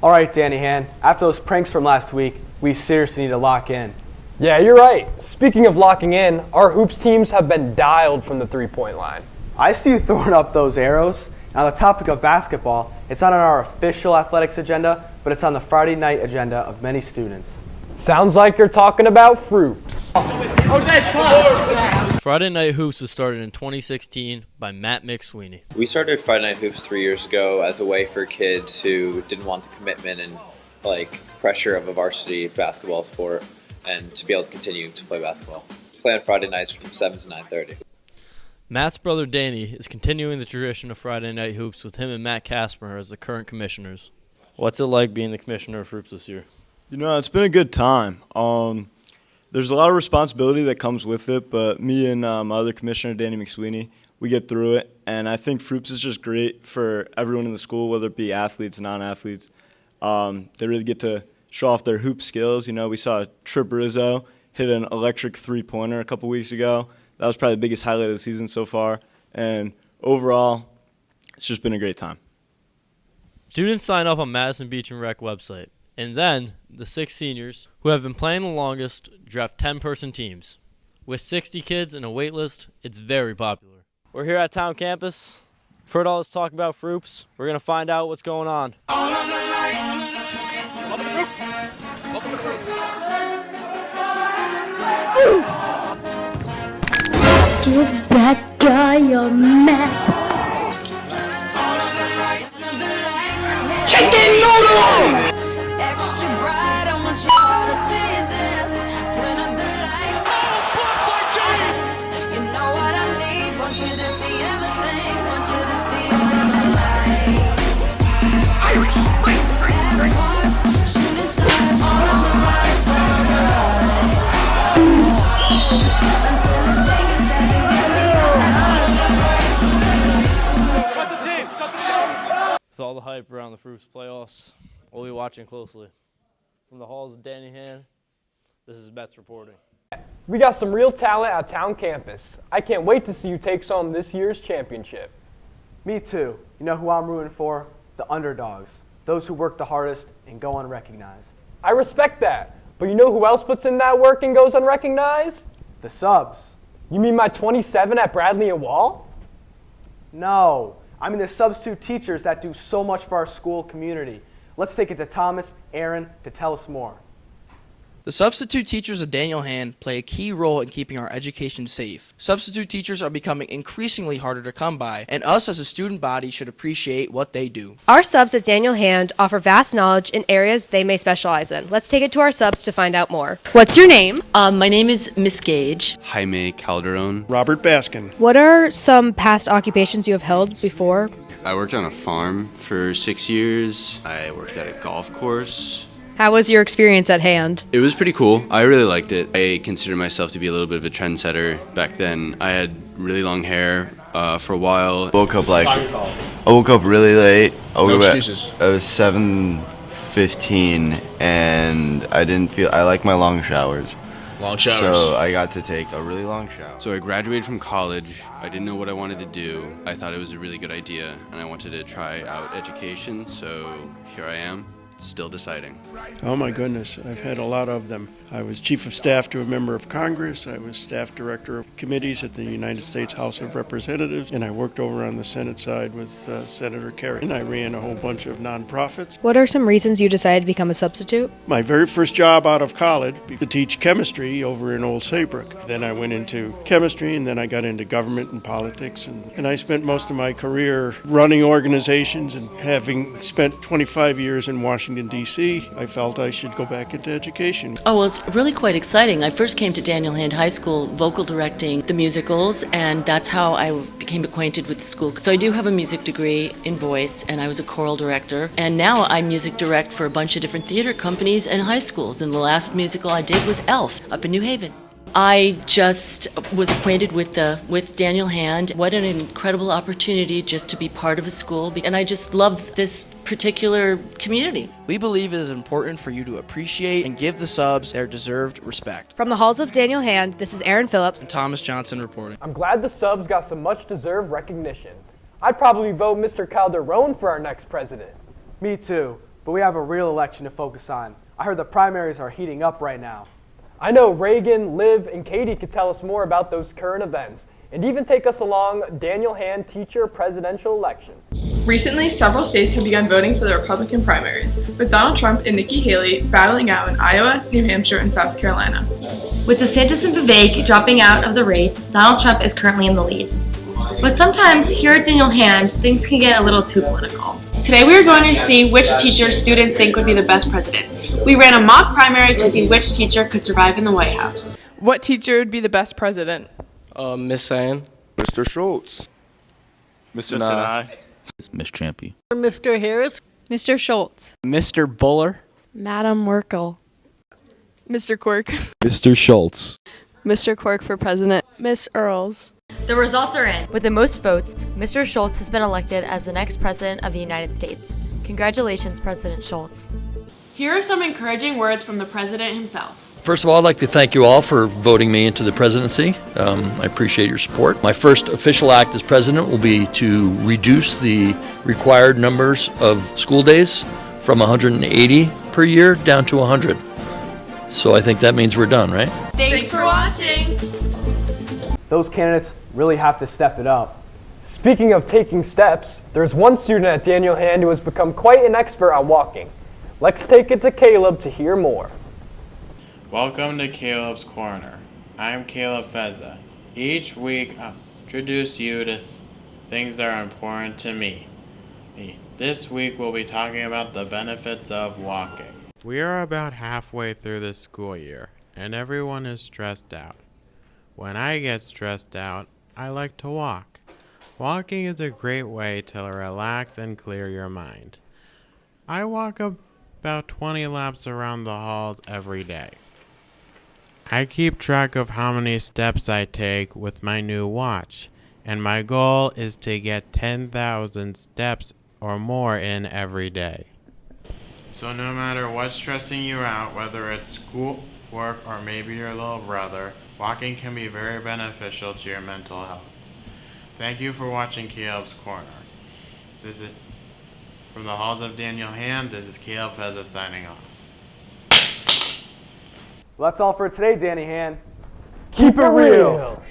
All right, Danny Han, after those pranks from last week, we seriously need to lock in. Yeah, you're right. Speaking of locking in, our hoops teams have been dialed from the three-point line. I see you throwing up those arrows. And on the topic of basketball, it's not on our official athletics agenda, but it's on the Friday night agenda of many students. Sounds like you're talking about fruits. Friday Night Hoops was started in 2016 by Matt McSweeney. We started Friday Night Hoops 3 years ago as a way for kids who didn't want the commitment and pressure of a varsity basketball sport and to be able to continue to play basketball. Play on Friday nights from 7 to 9:30. Matt's brother Danny is continuing the tradition of Friday Night Hoops with him and Matt Casper as the current commissioners. What's it like being the commissioner of Hoops this year? You know, it's been a good time. There's a lot of responsibility that comes with it, but me and my other commissioner, Danny McSweeney, we get through it. And I think Froops is just great for everyone in the school, whether it be athletes, non-athletes. They really get to show off their hoop skills. You know, we saw Trip Rizzo hit an electric three-pointer a couple weeks ago. That was probably the biggest highlight of the season so far. And overall, it's just been a great time. Students sign up on Madison Beach and Rec website. And then, the 6 seniors, who have been playing the longest, draft 10-person teams. With 60 kids and a wait list, it's very popular. We're here at Town Campus. We've heard all this talk about Froops. We're going to find out what's going on. Welcome to Froops. Welcome to Froops. Gives that guy a map. Chicken noodle! Extra bright, I want you all to see this. Turn up the lights. You know what I need. Want you to see everything. Want you to see all of the lights. Irish! Shooting stars, all of the lights, all of the lights. Until it's taken second. With all the hype around the Froops playoffs, we'll be watching closely. From the halls of Danny Han, this is Betts reporting. We got some real talent at Town Campus. I can't wait to see you take home this year's championship. Me too. You know who I'm rooting for? The underdogs. Those who work the hardest and go unrecognized. I respect that, but you know who else puts in that work and goes unrecognized? The subs. You mean my 27 at Bradley and Wall? No. I mean the substitute teachers that do so much for our school community. Let's take it to Thomas, Aaron, to tell us more. The substitute teachers of Daniel Han play a key role in keeping our education safe. Substitute teachers are becoming increasingly harder to come by, and us as a student body should appreciate what they do. Our subs at Daniel Han offer vast knowledge in areas they may specialize in. Let's take it to our subs to find out more. What's your name? My name is Miss Gage. Jaime Calderon. Robert Baskin. What are some past occupations you have held before? I worked on a farm for 6 years. I worked at a golf course. How was your experience at Hand? It was pretty cool. I really liked it. I consider myself to be a little bit of a trendsetter. Back then, I had really long hair for a while. I woke up really late. No excuses. I was 7:15, and I like my long showers. Long showers. So I got to take a really long shower. So I graduated from college. I didn't know what I wanted to do. I thought it was a really good idea, and I wanted to try out education. So here I am. Still deciding. Oh my goodness, I've had a lot of them. I was chief of staff to a member of Congress. I was staff director of committees at the United States House of Representatives, and I worked over on the Senate side with Senator Kerry. And I ran a whole bunch of nonprofits. What are some reasons you decided to become a substitute? My very first job out of college to teach chemistry over in Old Saybrook. Then I went into chemistry, and then I got into government and politics. And I spent most of my career running organizations, and having spent 25 years in Washington, D.C., I felt I should go back into education. Oh, well, it's really quite exciting. I first came to Daniel Hand High School vocal directing the musicals, and that's how I became acquainted with the school. So I do have a music degree in voice, and I was a choral director. And now I music direct for a bunch of different theater companies and high schools. And the last musical I did was Elf up in New Haven. I just was acquainted with Daniel Hand. What an incredible opportunity just to be part of a school, and I just love this particular community. We believe it is important for you to appreciate and give the subs their deserved respect. From the halls of Daniel Hand, this is Aaron Phillips and Thomas Johnson reporting. I'm glad the subs got some much-deserved recognition. I'd probably vote Mr. Calderon for our next president. Me too. but we have a real election to focus on. I heard the primaries are heating up right now. I know Reagan, Liv, and Katie could tell us more about those current events and even take us along Daniel Hand teacher presidential election. Recently, several states have begun voting for the Republican primaries, with Donald Trump and Nikki Haley battling out in Iowa, New Hampshire, and South Carolina. With DeSantis and Vivek dropping out of the race, Donald Trump is currently in the lead. But sometimes, here at Daniel Hand, things can get a little too political. Today we are going to see which teacher students think would be the best president. We ran a mock primary to see which teacher could survive in the White House. What teacher would be the best president? Miss San. Mr. Schultz. Mr. Nye. Miss Champy. Mr. Harris. Mr. Schultz. Mr. Buller. Madam Merkel. Mr. Quirk. Mr. Schultz. Mr. Quirk for president. Miss Earls. The results are in. With the most votes, Mr. Schultz has been elected as the next president of the United States. Congratulations, President Schultz. Here are some encouraging words from the president himself. First of all, I'd like to thank you all for voting me into the presidency. I appreciate your support. My first official act as president will be to reduce the required numbers of school days from 180 per year down to 100. So I think that means we're done, right? Thanks for watching. Those candidates really have to step it up. Speaking of taking steps, there's one student at Daniel Hand who has become quite an expert on walking. Let's take it to Caleb to hear more. Welcome to Caleb's Corner. I'm Caleb Feza. Each week I'll introduce you to things that are important to me. This week we'll be talking about the benefits of walking. We are about halfway through the school year, and everyone is stressed out. When I get stressed out, I like to walk. Walking is a great way to relax and clear your mind. I walk about 20 laps around the halls every day. I keep track of how many steps I take with my new watch, and my goal is to get 10,000 steps or more in every day. So no matter what's stressing you out, whether it's school, work, or maybe your little brother, walking can be very beneficial to your mental health. Thank you for watching Caleb's Corner. This is from the halls of Daniel Hand. This is Caleb Feza signing off. Well, that's all for today, Danny Hand. Keep it real.